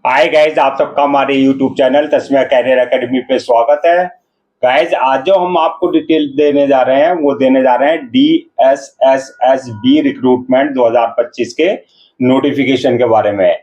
Hi guys, आप सबका हमारे YouTube channel Tasmiya career academy पे स्वागत है। गाइज, आज जो हम आपको डिटेल देने जा रहे हैं वो देने जा रहे हैं DSSSB रिक्रूटमेंट 2025 के नोटिफिकेशन के बारे में।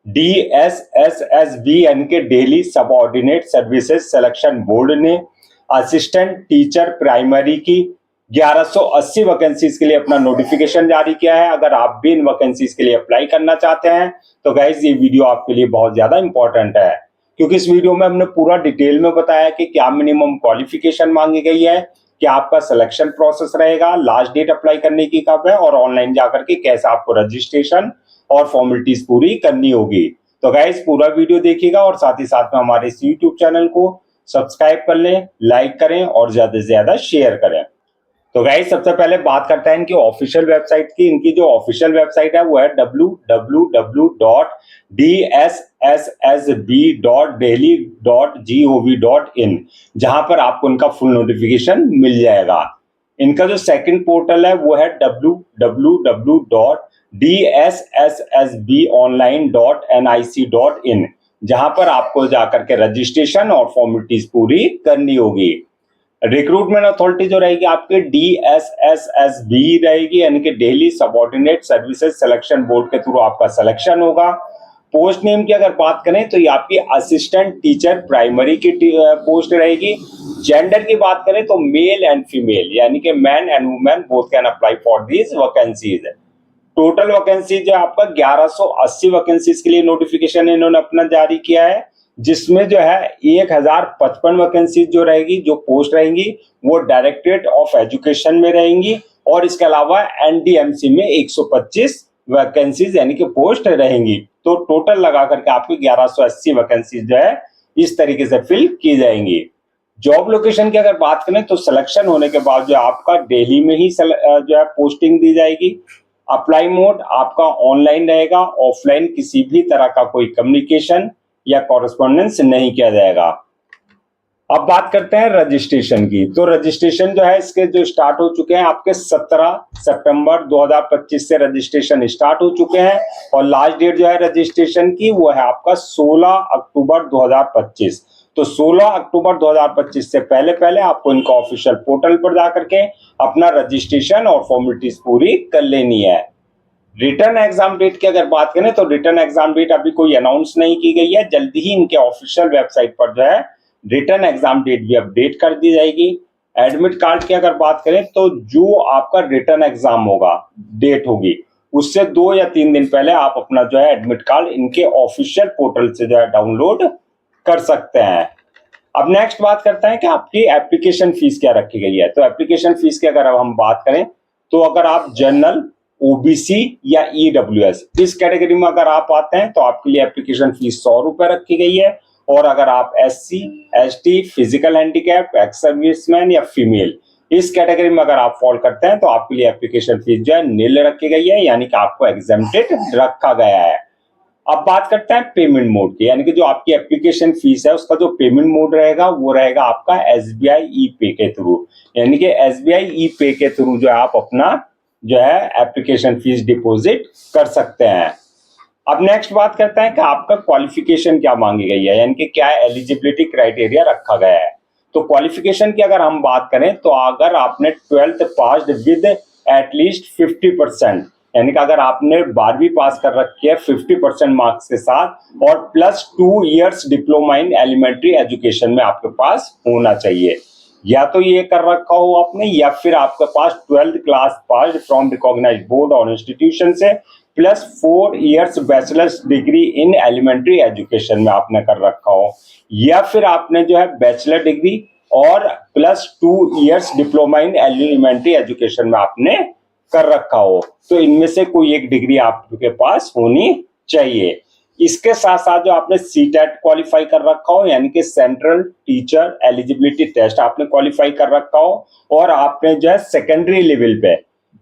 DSSSB यानी कि daily subordinate services selection board ने असिस्टेंट टीचर प्राइमरी की 1180 वैकेंसीज के लिए अपना नोटिफिकेशन जारी किया है। अगर आप भी इन वैकेंसीज के लिए अप्लाई करना चाहते हैं तो गाइज ये वीडियो आपके लिए बहुत ज्यादा इंपॉर्टेंट है, क्योंकि इस वीडियो में हमने पूरा डिटेल में बताया कि क्या मिनिमम क्वालिफिकेशन मांगी गई है, क्या आपका सिलेक्शन प्रोसेस रहेगा, लास्ट डेट अप्लाई करने की कब है और ऑनलाइन जाकर के कैसे आपको रजिस्ट्रेशन और फॉर्मेलिटीज पूरी करनी होगी। तो गाइज पूरा वीडियो देखिएगा और साथ ही साथ में हमारे इस यूट्यूब चैनल को सब्सक्राइब कर लें, लाइक करें और ज्यादा से ज्यादा शेयर करें। तो गाइस सबसे पहले बात करते हैं इनकी ऑफिशियल वेबसाइट की। इनकी जो ऑफिशियल वेबसाइट है वो है www.dssb.delhi.gov.in, जहां पर आपको इनका फुल नोटिफिकेशन मिल जाएगा। इनका जो सेकंड पोर्टल है वो है www.dsssbonline.nic.in, जहां पर आपको जाकर के रजिस्ट्रेशन और फॉर्मेलिटीज पूरी करनी होगी। रिक्रूटमेंट अथॉरिटी जो रहेगी आपके DSSSB रहेगी, यानी कि daily subordinate services selection board के थ्रू आपका सिलेक्शन होगा। पोस्ट नेम की अगर बात करें तो ये आपकी असिस्टेंट टीचर प्राइमरी की पोस्ट रहेगी। जेंडर की बात करें तो मेल एंड फीमेल, यानी कि man and women both can apply for these vacancies. Total vacancy जो आपका 1180 वैकेंसीज के लिए नोटिफिकेशन इन्होंने अपना जारी किया है, जिसमें जो है 1055 वैकेंसी जो रहेगी, जो पोस्ट रहेंगी वो डायरेक्टरेट ऑफ एजुकेशन में रहेंगी और इसके अलावा NDMC में 125 वैकेंसीज यानी कि पोस्ट रहेंगी। तो टोटल लगा करके आपकी 1180 वैकेंसी जो है इस तरीके से फिल की जाएंगी। जॉब लोकेशन की अगर बात करें तो सिलेक्शन होने के बाद जो आपका दिल्ली में ही जो है पोस्टिंग दी जाएगी। अप्लाई मोड आपका ऑनलाइन रहेगा, ऑफलाइन किसी भी तरह का कोई कम्युनिकेशन या कॉरेस्पॉन्डेंस नहीं किया जाएगा। अब बात करते हैं रजिस्ट्रेशन की। तो रजिस्ट्रेशन जो है इसके जो स्टार्ट हो चुके हैं आपके 17 सितंबर 2025 से रजिस्ट्रेशन स्टार्ट हो चुके हैं और लास्ट डेट जो है रजिस्ट्रेशन की वो है आपका 16 अक्टूबर 2025। तो 16 अक्टूबर 2025 से पहले पहले आपको इनका ऑफिशियल पोर्टल पर जाकर के अपना रजिस्ट्रेशन और फॉर्मेलिटीज पूरी कर लेनी है। रिटर्न एग्जाम डेट की अगर बात करें तो रिटर्न एग्जाम डेट अभी कोई अनाउंस नहीं की गई है। जल्दी ही इनके ऑफिशियल वेबसाइट पर जो है रिटर्न एग्जाम डेट भी अपडेट कर दी जाएगी। एडमिट कार्ड की अगर बात करें तो जो आपका रिटर्न एग्जाम होगा डेट होगी उससे 2 या 3 दिन पहले आप अपना जो है एडमिट कार्ड इनके ऑफिशियल पोर्टल से जो है डाउनलोड कर सकते हैं। अब नेक्स्ट बात करते हैं कि आपकी एप्लीकेशन फीस क्या रखी गई है। तो एप्लीकेशन फीस की अगर अब हम बात करें तो अगर आप जनरल, OBC या EWS इस कैटेगरी में अगर आप आते हैं तो आपके लिए एप्लीकेशन फीस 100 रुपए रखी गई है। और अगर आप SC, ST, physical handicap, ex serviceman या फीमेल इस कैटेगरी में अगर आप फॉल करते हैं तो आपके लिए एप्लीकेशन फीस जो है नील रखी गई है, यानी कि आपको एग्जेम्प्टेड रखा गया है। अब बात करते हैं पेमेंट मोड की, यानी कि जो आपकी एप्लीकेशन फीस है उसका जो पेमेंट मोड रहेगा वो रहेगा आपका SBI E-Pay के थ्रू, यानी कि SBI E-Pay के थ्रू जो है आप अपना जो है एप्लीकेशन फीस डिपॉजिट कर सकते हैं। अब नेक्स्ट बात करते हैं कि आपका क्वालिफिकेशन क्या मांगी गई है, यानी कि क्या एलिजिबिलिटी क्राइटेरिया रखा गया है। तो क्वालिफिकेशन की अगर हम बात करें तो अगर आपने 12th पास्ड विद एटलीस्ट 50%, यानी कि अगर आपने 12वीं पास कर रखी है 50% मार्क्स के साथ और +2 years diploma in elementary education में आपके पास होना चाहिए, या तो ये कर रखा हो आपने या फिर आपके पास 12th class pass from recognised board और इंस्टीट्यूशन से +4 years bachelor's degree in elementary education में आपने कर रखा हो, या फिर आपने जो है बैचलर डिग्री और +2 years diploma in elementary education में आपने कर रखा हो। तो इनमें से कोई एक डिग्री आपके पास होनी चाहिए। इसके साथ साथ जो आपने CTET क्वालिफाई कर रखा हो, यानी कि सेंट्रल टीचर एलिजिबिलिटी टेस्ट आपने क्वालिफाई कर रखा हो और आपने जो है सेकेंडरी लेवल पे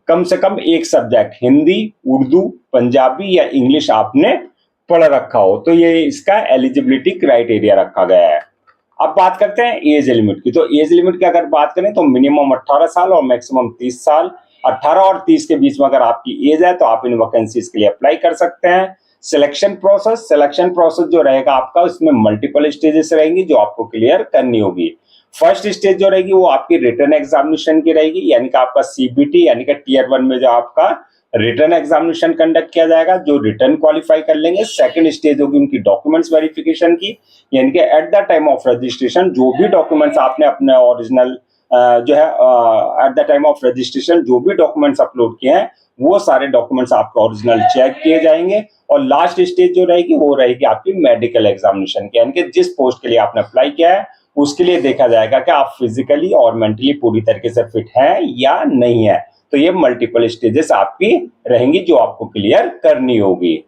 कम से कम एक सब्जेक्ट हिंदी, उर्दू, पंजाबी या इंग्लिश आपने पढ़ रखा हो, तो ये इसका एलिजिबिलिटी क्राइटेरिया रखा गया है। अब बात करते हैं एज लिमिट की। तो एज लिमिट की अगर बात करें तो मिनिमम 18 साल और मैक्सिमम 30 साल। 18 और 30 के बीच में अगर आपकी एज है तो आप इन वैकेंसीज के लिए अप्लाई कर सकते हैं। सिलेक्शन प्रोसेस जो रहेगा आपका, उसमें मल्टीपल स्टेजेस रहेंगी जो आपको क्लियर करनी होगी। फर्स्ट स्टेज जो रहेगी वो आपकी रिटन एग्जामिनेशन की रहेगी, यानी कि आपका सीबीटी यानी कि टीयर 1 में जो आपका रिटन एग्जामिनेशन कंडक्ट किया जाएगा, जो रिटन क्वालिफाई कर लेंगे। सेकंड स्टेज होगी उनकी डॉक्यूमेंट्स वेरिफिकेशन की, यानी कि at the time of registration जो भी डॉक्यूमेंट्स आपने अपने ओरिजिनल जो है at the time of registration जो भी डॉक्यूमेंट्स अपलोड किए हैं वो सारे डॉक्यूमेंट्स आपके ओरिजिनल चेक किए जाएंगे। और लास्ट स्टेज जो रहेगी वो रहेगी आपकी मेडिकल एग्जामिनेशन की, यानी कि जिस पोस्ट के लिए आपने अप्लाई किया है उसके लिए देखा जाएगा कि आप फिजिकली और मेंटली पूरी तरीके से फिट हैं या नहीं है। तो ये मल्टीपल स्टेजेस आपकी रहेंगी जो आपको क्लियर करनी होगी।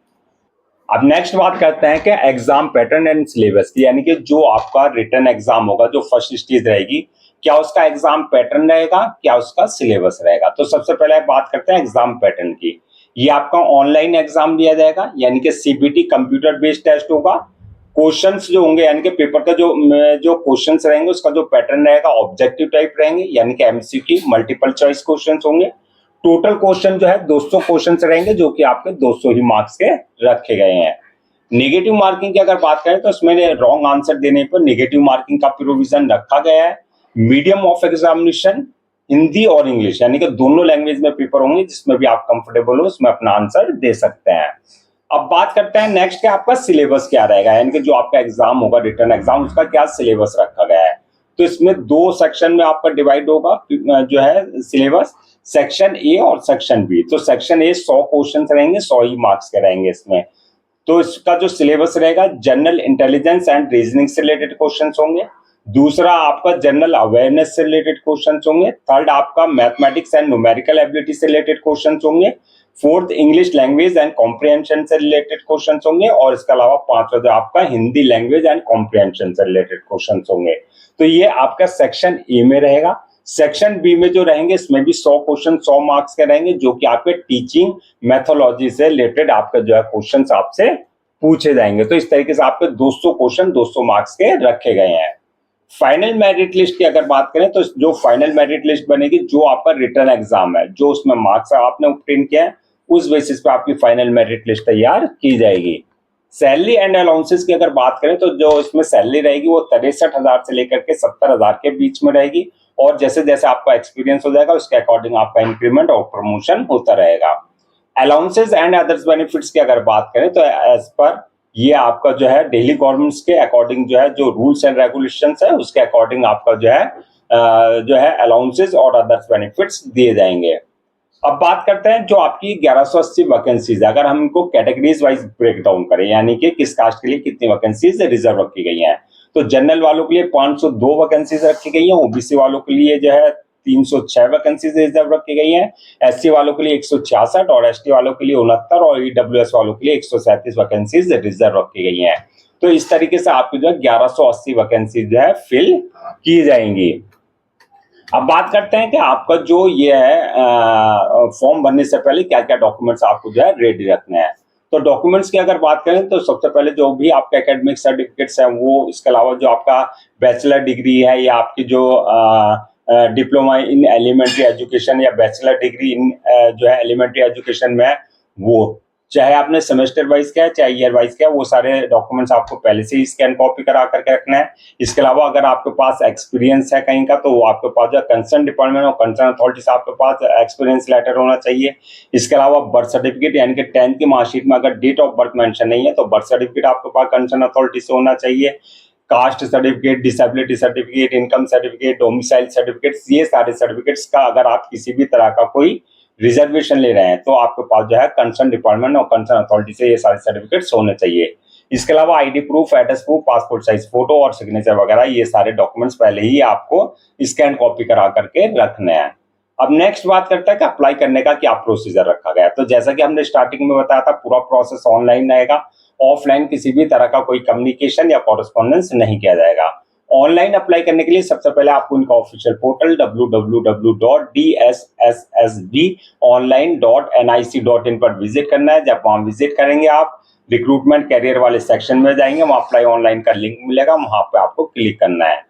अब नेक्स्ट बात करते हैं कि एग्जाम पैटर्न एंड सिलेबस की, यानी कि जो आपका रिटन एग्जाम होगा जो फर्स्ट स्टेज रहेगी, क्या उसका एग्जाम पैटर्न रहेगा, क्या उसका सिलेबस रहेगा। तो सबसे पहले बात करते हैं एग्जाम पैटर्न की। ये आपका ऑनलाइन एग्जाम दिया जाएगा, यानी कि सीबीटी कंप्यूटर बेस्ड टेस्ट होगा। क्वेश्चंस जो होंगे यानी कि पेपर का जो क्वेश्चंस रहेंगे उसका जो पैटर्न रहेगा ऑब्जेक्टिव टाइप रहेंगे, यानी कि एमसीक्यू मल्टीपल चॉइस क्वेश्चंस होंगे। टोटल क्वेश्चन जो है 200 क्वेश्चंस रहेंगे जो कि आपके 200 ही मार्क्स के रखे गए हैं। नेगेटिव मार्किंग की अगर बात करें तो इसमें रॉन्ग आंसर देने पर नेगेटिव मार्किंग का प्रोविजन रखा गया है। मीडियम ऑफ एग्जामिनेशन हिंदी और इंग्लिश, यानी कि दोनों लैंग्वेज में पेपर होंगे, जिसमें भी आप कंफर्टेबल हो उसमें अपना आंसर दे सकते हैं। अब बात करते हैं नेक्स्ट के आपका सिलेबस क्या रहेगा, यानी कि जो आपका एग्जाम होगा रिटर्न एग्जाम उसका क्या सिलेबस रखा गया है। तो इसमें 2 सेक्शन में आपका डिवाइड होगा जो है सिलेबस, सेक्शन ए और सेक्शन बी। तो सेक्शन ए 100 क्वेश्चन रहेंगे, 100 ही मार्क्स के रहेंगे इसमें। तो इसका जो सिलेबस रहेगा जनरल इंटेलिजेंस एंड रीजनिंग से रिलेटेड क्वेश्चन होंगे। दूसरा आपका जनरल अवेयरनेस से रिलेटेड क्वेश्चन होंगे। थर्ड आपका मैथमेटिक्स एंड न्यूमेरिकल एबिलिटी से रिलेटेड क्वेश्चन होंगे। Fourth English language and comprehension से रिलेटेड क्वेश्चन होंगे। और इसके अलावा पांचवा जो आपका हिंदी लैंग्वेज एंड कॉम्प्रिहेंशन से रिलेटेड क्वेश्चन होंगे। तो ये आपका सेक्शन ए में रहेगा। सेक्शन बी में जो रहेंगे इसमें भी 100 क्वेश्चन 100 मार्क्स के रहेंगे, जो कि आपके टीचिंग मेथोलॉजी से रिलेटेड आपके जो है क्वेश्चन आपसे पूछे जाएंगे। तो इस तरीके से आपके 200 क्वेश्चन 200 मार्क्स के रखे गए हैं। फाइनल मेरिट लिस्ट की अगर बात करें तो जो फाइनल मेरिट लिस्ट बनेगी, जो आपका रिटर्न एग्जाम है, जो उसमें मार्क्स आपने ऑब्टेन किया है उस बेसिस पे आपकी फाइनल मेरिट लिस्ट तैयार की जाएगी। सैलरी एंड अलाउंसेस की अगर बात करें तो जो इसमें सैलरी रहेगी वो 63,000 से लेकर के 70,000 के बीच में रहेगी। और जैसे जैसे आपका एक्सपीरियंस हो जाएगा उसके अकॉर्डिंग आपका इंक्रीमेंट और प्रमोशन होता रहेगा। अलाउंसेस एंड अदर्स बेनिफिट्स की अगर बात करें तो एज पर ये आपका जो है दिल्ली गवर्नमेंट्स के अकॉर्डिंग जो है जो रूल्स एंड रेगुलेशंस है उसके अकॉर्डिंग आपका जो है अलाउंसेस और अदर्स बेनिफिट्स दिए जाएंगे। अब बात करते हैं जो आपकी 1180 वैकेंसीज, अगर हम इनको कैटेगरीज वाइज ब्रेक डाउन करें, यानी कि किस कास्ट के लिए कितनी वैकेंसीज रिजर्व रखी गई हैं, तो जनरल वालों के लिए 502 वैकेंसीज रखी गई हैं, ओबीसी वालों के लिए जो है 306 वैकेंसीज रिजर्व रखी गई हैं, एससी वालों के लिए 166 और एसटी वालों के लिए 69 और ईडब्ल्यूएस वालों के लिए 137 वैकेंसीज रिजर्व रखी गई हैं। तो इस तरीके से आपकी जो है 1180 वैकेंसीज जो है फिल की जाएंगी। अब बात करते हैं कि आपका जो ये है फॉर्म भरने से पहले क्या क्या डॉक्यूमेंट्स आपको जो है रेडी रखने हैं। तो डॉक्यूमेंट्स की अगर बात करें तो सबसे पहले जो भी आपके एकेडमिक सर्टिफिकेट्स हैं वो, इसके अलावा जो आपका बैचलर डिग्री है या आपकी जो डिप्लोमा इन एलिमेंट्री एजुकेशन या बैचलर डिग्री इन जो है एलिमेंट्री एजुकेशन में है, वो चाहे आपने सेमेस्टर वाइज किया है चाहे ईयर वाइज किया, वो सारे डॉक्यूमेंट्स आपको पहले से ही स्कैन कॉपी करा करके रखना है। इसके अलावा अगर आपके पास एक्सपीरियंस है कहीं का तो वो आपके पास जो कंसर्न डिपार्टमेंट और कंसर्न अथॉरिटी से आपके पास एक्सपीरियंस लेटर होना चाहिए। इसके अलावा बर्थ सर्टिफिकेट, यानी कि 10th की मार्कशीट में अगर डेट ऑफ बर्थ मेंशन नहीं है तो बर्थ सर्टिफिकेट आपके पास कंसर्न अथॉरिटी से होना चाहिए। Caste certificate, disability certificate, income certificate, domicile certificate, ये सारे सर्टिफिकेट्स का अगर आप किसी भी तरह का कोई रिजर्वेशन ले रहे हैं तो आपके पास जो है कंसर्न डिपार्टमेंट और कंसर्न अथॉरिटी से ये सारे सर्टिफिकेट्स होने चाहिए। इसके अलावा ID proof, address proof, passport size photo और सिग्नेचर वगैरह ये सारे डॉक्यूमेंट्स पहले ही आपको स्कैन कॉपी करा करके रखने हैं। अब नेक्स्ट बात करता है कि अप्लाई करने का क्या प्रोसीजर रखा गया है। तो जैसा कि हमने स्टार्टिंग में बताया था पूरा प्रोसेस ऑनलाइन रहेगा, ऑफलाइन किसी भी तरह का कोई कम्युनिकेशन या कॉरेस्पॉन्डेंस नहीं किया जाएगा। ऑनलाइन अप्लाई करने के लिए सबसे पहले आपको इनका ऑफिशियल पोर्टल www.dsssbonline.nic.in पर विजिट करना है। जब वहां विजिट करेंगे आप रिक्रूटमेंट कैरियर वाले सेक्शन में जाएंगे, वहां अप्लाई ऑनलाइन का लिंक मिलेगा, वहां पे आपको क्लिक करना है।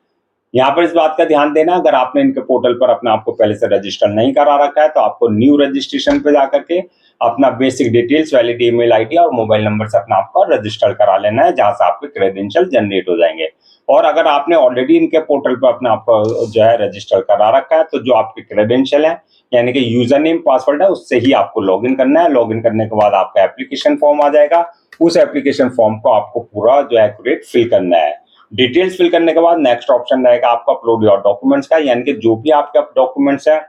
यहाँ पर इस बात का ध्यान देना, अगर आपने इनके पोर्टल पर अपने आप को पहले से रजिस्टर नहीं करा रखा है तो आपको न्यू रजिस्ट्रेशन पे जाकर के अपना basic details, valid email ID और मोबाइल नंबर से अपना आपको रजिस्टर करा लेना है, जहां से आपके क्रेडेंशियल जनरेट हो जाएंगे। और अगर आपने ऑलरेडी इनके पोर्टल पर अपना आपको जो है रजिस्टर करा रखा है, तो जो आपके क्रेडेंशियल है यानी कि यूजर नेम पासवर्ड है, उससे ही आपको लॉगिन करना है। लॉगिन करने के बाद आपका एप्लीकेशन फॉर्म आ जाएगा, उस एप्लीकेशन फॉर्म को आपको पूरा जो एक्यूरेट फिल करना है। डिटेल्स फिल करने के बाद नेक्स्ट ऑप्शन रहेगा आपका अपलोड योर डॉक्यूमेंट्स का, यानी कि जो भी आपका डॉक्यूमेंट्स है,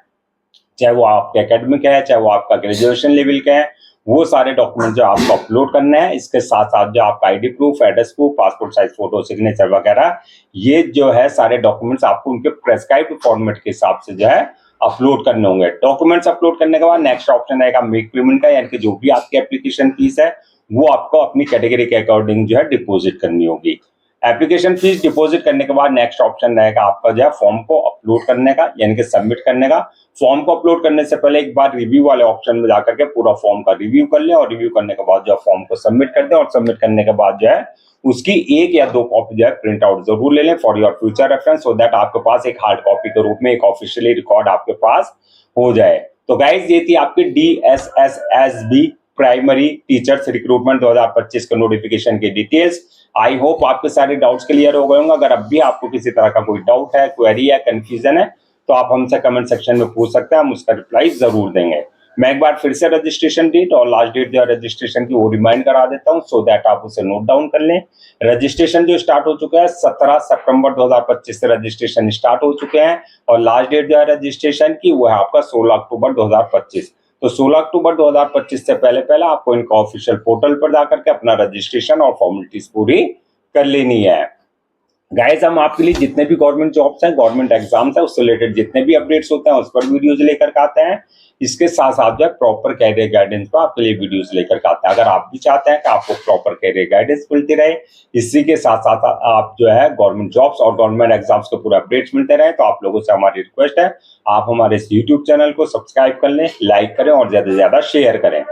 चाहे वो आपके एकेडमिक है, चाहे वो आपका ग्रेजुएशन लेवल के हैं, वो सारे डॉक्यूमेंट जो आपको अपलोड करने हैं। इसके साथ साथ जो आपका ID proof, address proof, passport size photo, signature वगैरह, ये जो है सारे डॉक्यूमेंट्स आपको उनके प्रेस्क्राइब्ड फॉर्मेट के हिसाब से जो है अपलोड करने होंगे। डॉक्यूमेंट्स अपलोड करने के बाद नेक्स्ट ऑप्शन रहेगा मेक पेमेंट का, यानी कि जो भी आपकी एप्लीकेशन फीस है वो आपको अपनी कैटेगरी के अकॉर्डिंग जो है डिपॉजिट करनी होगी। एप्लीकेशन फीस डिपॉजिट करने के बाद नेक्स्ट ऑप्शन रहेगा आपका जो है फॉर्म को अपलोड करने का, यानी कि सबमिट करने का। फॉर्म को अपलोड करने से पहले एक बार रिव्यू वाले ऑप्शन में जाकर के पूरा फॉर्म का रिव्यू कर लें, और रिव्यू करने के बाद जो फॉर्म को सबमिट कर दें, और सबमिट करने के बाद जो है उसकी 1 या 2 कॉपी जो है प्रिंट आउट जरूर ले लें for your future reference, so that आपके पास एक हार्ड कॉपी के रूप में एक ऑफिशियली रिकॉर्ड आपके पास हो जाए। तो गाइज ये थी आपकी DSSSB प्राइमरी टीचर्स रिक्रूटमेंट 2025 के नोटिफिकेशन की डिटेल्स। आई होप आपके सारे डाउट्स क्लियर हो गए होंगे। अगर अब भी आपको किसी तरह का कोई डाउट है, क्वेरी है, कंफ्यूजन है, तो आप हमसे कमेंट सेक्शन में पूछ सकते हैं, हम उसका रिप्लाई जरूर देंगे। मैं एक बार फिर से रजिस्ट्रेशन डेट और लास्ट डेट जो है रजिस्ट्रेशन की वो रिमाइंड करा देता हूं, सो दैट आप उसे नोट डाउन कर लें। रजिस्ट्रेशन जो स्टार्ट हो चुका है 17 सितंबर 2025 से रजिस्ट्रेशन स्टार्ट हो चुके हैं, और लास्ट डेट जो है रजिस्ट्रेशन की वो है आपका 16 अक्टूबर 2025। तो 16 अक्टूबर 2025 से पहले पहले आपको इनका ऑफिशियल पोर्टल पर जाकर के अपना रजिस्ट्रेशन और फॉर्मेलिटीज पूरी कर लेनी है। गाइस हम आपके लिए जितने भी गवर्नमेंट जॉब्स हैं, गवर्नमेंट एग्जाम्स हैं, उससे रिलेटेड जितने भी अपडेट्स होते हैं उस पर वीडियोज लेकर के आते हैं। इसके साथ साथ जो है प्रॉपर कैरियर गाइडेंस पर आपके लिए वीडियोज लेकर के आते हैं। अगर आप भी चाहते हैं कि आपको प्रॉपर कैरियर गाइडेंस मिलती रहे, इसी के साथ साथ आप जो है गवर्नमेंट जॉब्स और गवर्नमेंट एग्जाम्स के पूरे अपडेट्स मिलते रहे, तो आप लोगों से हमारी रिक्वेस्ट है आप हमारे इस यूट्यूब चैनल को सब्सक्राइब कर लें, लाइक करें और ज्यादा से ज्यादा शेयर करें।